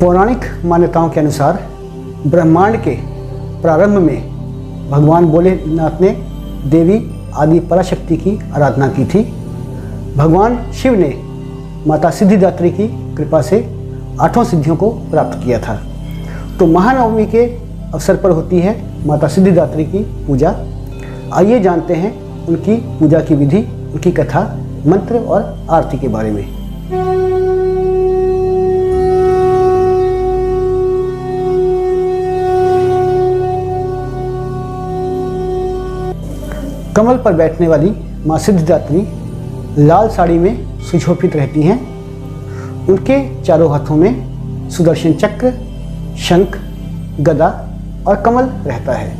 पौराणिक मान्यताओं के अनुसार ब्रह्मांड के प्रारंभ में भगवान भोलेनाथ ने देवी आदि पराशक्ति की आराधना की थी। भगवान शिव ने माता सिद्धिदात्री की कृपा से 8 सिद्धियों को प्राप्त किया था। तो महानवमी के अवसर पर होती है माता सिद्धिदात्री की पूजा। आइए जानते हैं उनकी पूजा की विधि, उनकी कथा, मंत्र और आरती के बारे में। कमल पर बैठने वाली माँ सिद्धिदात्री लाल साड़ी में सुशोभित रहती हैं। उनके चारों हाथों में सुदर्शन चक्र, शंख, गदा और कमल रहता है।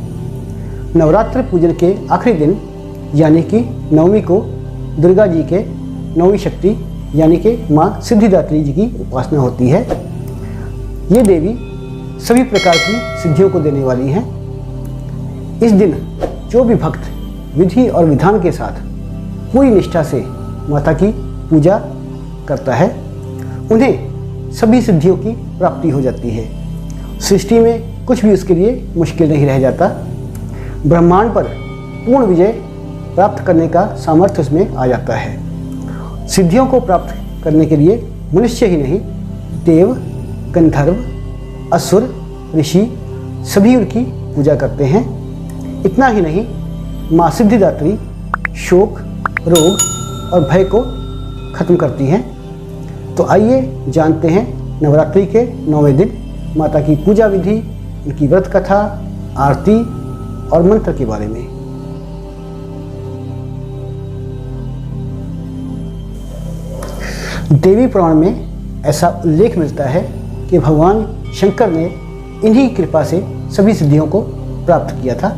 नवरात्र पूजन के आखिरी दिन यानी कि नवमी को दुर्गा जी के नौवीं शक्ति यानी कि माँ सिद्धिदात्री जी की उपासना होती है। ये देवी सभी प्रकार की सिद्धियों को देने वाली हैं। इस दिन जो भी भक्त विधि और विधान के साथ पूरी निष्ठा से माता की पूजा करता है, उन्हें सभी सिद्धियों की प्राप्ति हो जाती है। सृष्टि में कुछ भी उसके लिए मुश्किल नहीं रह जाता। ब्रह्मांड पर पूर्ण विजय प्राप्त करने का सामर्थ्य उसमें आ जाता है। सिद्धियों को प्राप्त करने के लिए मनुष्य ही नहीं, देव, गंधर्व, असुर, ऋषि सभी उनकी पूजा करते हैं। इतना ही नहीं, माँ सिद्धिदात्री शोक, रोग और भय को खत्म करती हैं। तो आइए जानते हैं नवरात्रि के 9वें दिन माता की पूजा विधि, उनकी व्रत कथा, आरती और मंत्र के बारे में। देवी पुराण में ऐसा उल्लेख मिलता है कि भगवान शंकर ने इन्हीं कृपा से सभी सिद्धियों को प्राप्त किया था।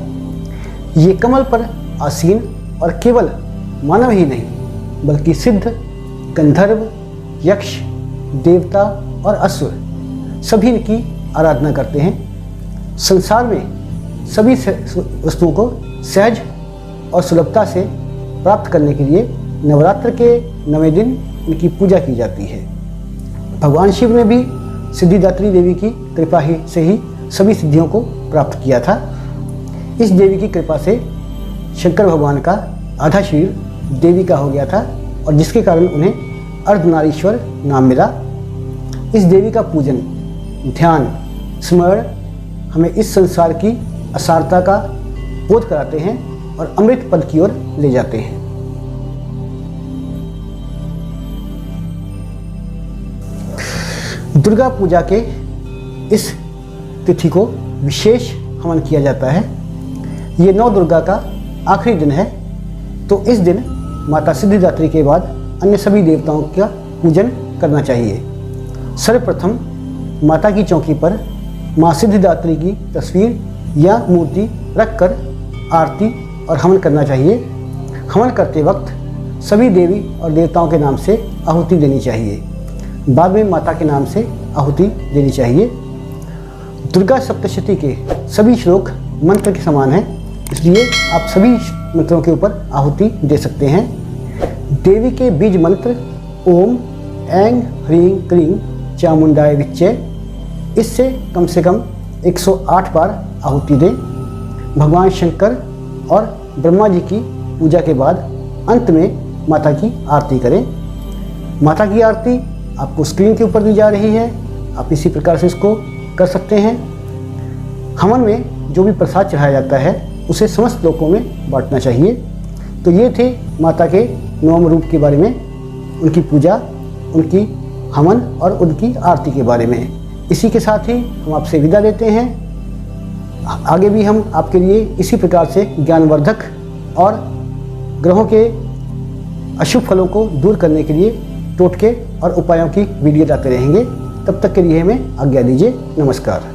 ये कमल पर आसीन और केवल मानव ही नहीं बल्कि सिद्ध, गंधर्व, यक्ष, देवता और असुर सभी इनकी आराधना करते हैं। संसार में सभी वस्तुओं को सहज और सुलभता से प्राप्त करने के लिए नवरात्र के 9वें दिन इनकी पूजा की जाती है। भगवान शिव ने भी सिद्धिदात्री देवी की कृपा से ही सभी सिद्धियों को प्राप्त किया था। इस देवी की कृपा से शंकर भगवान का आधा शरीर देवी का हो गया था और जिसके कारण उन्हें अर्धनारीश्वर नाम मिला। इस देवी का पूजन, ध्यान, स्मरण हमें इस संसार की असारता का बोध कराते हैं और अमृत पद की ओर ले जाते हैं। दुर्गा पूजा के इस तिथि को विशेष हवन किया जाता है। ये 9 दुर्गा का आखिरी दिन है। तो इस दिन माता सिद्धिदात्री के बाद अन्य सभी देवताओं का पूजन करना चाहिए। सर्वप्रथम माता की चौकी पर माँ सिद्धिदात्री की तस्वीर या मूर्ति रखकर आरती और हवन करना चाहिए। हवन करते वक्त सभी देवी और देवताओं के नाम से आहुति देनी चाहिए। बाद में माता के नाम से आहुति देनी चाहिए। दुर्गा सप्तशती के सभी श्लोक मंत्र के समान हैं, इसलिए आप सभी मंत्रों के ऊपर आहुति दे सकते हैं। देवी के बीज मंत्र ओम ऐं ह्रीं क्लीं चामुंडाय विच्चे, इससे कम से कम 108 बार आहुति दें। भगवान शंकर और ब्रह्मा जी की पूजा के बाद अंत में माता की आरती करें। माता की आरती आपको स्क्रीन के ऊपर दी जा रही है, आप इसी प्रकार से इसको कर सकते हैं। हवन में जो भी प्रसाद चढ़ाया जाता है उसे समस्त लोगों में बांटना चाहिए। तो ये थे माता के 9 रूप के बारे में, उनकी पूजा, उनकी हवन और उनकी आरती के बारे में। इसी के साथ ही हम आपसे विदा लेते हैं। आगे भी हम आपके लिए इसी प्रकार से ज्ञानवर्धक और ग्रहों के अशुभ फलों को दूर करने के लिए टोटके और उपायों की वीडियो लाते रहेंगे। तब तक के लिए हमें आज्ञा दीजिए। नमस्कार।